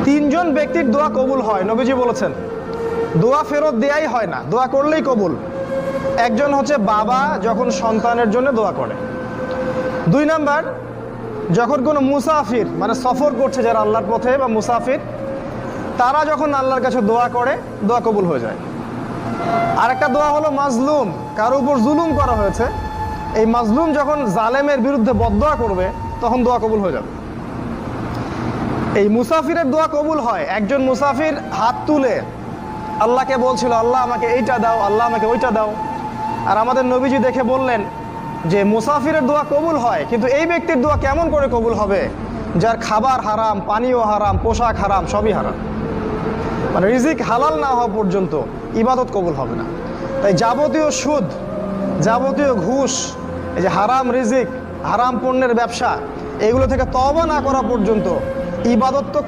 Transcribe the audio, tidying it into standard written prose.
তিনজন ব্যক্তির দোয়া কবুল হয়, নবীজি বলেছেন। দোয়া ফেরত দেয়াই হয় না, দোয়া করলেই কবুল। একজন হচ্ছে বাবা যখন সন্তানের জন্য দোয়া করে। 2 নাম্বার, যখন কোনো মুসাফির মানে সফর করছে যারা আল্লাহর পথে বা মুসাফির, তারা যখন আল্লাহর কাছে দোয়া করে, দোয়া কবুল হয়ে যায়। আরেকটা দোয়া হলো মাজলুম, কারো উপর জুলুম করা হয়েছে, এই মাজলুম যখন জালেমের বিরুদ্ধে বদদোয়া করবে তখন দোয়া কবুল হয়ে যাবে। এই মুসাফিরের দোয়া কবুল হয়। একজন মুসাফির হাত তুলে আল্লাহকে বলছিল, আল্লাহ আমাকে এইটা দাও, আল্লাহ আমাকে ওইটা দাও। আর আমাদের নবীজি দেখে বললেন যে মুসাফিরের দোয়া কবুল হয়, কিন্তু এই ব্যক্তির দোয়া কেমন করে কবুল হবে যার খাবার হারাম, পানীয় হারাম, পোশাক হারাম, সবই হারাম। মানে রিজিক হালাল না হওয়া পর্যন্ত ইবাদত কবুল হবে না। তাই যাবতীয় সুদ, যাবতীয় ঘুষ, এই যে হারাম রিজিক, হারাম পণ্যের ব্যবসা, এগুলো থেকে তওবা না করা পর্যন্ত ইবাদত তো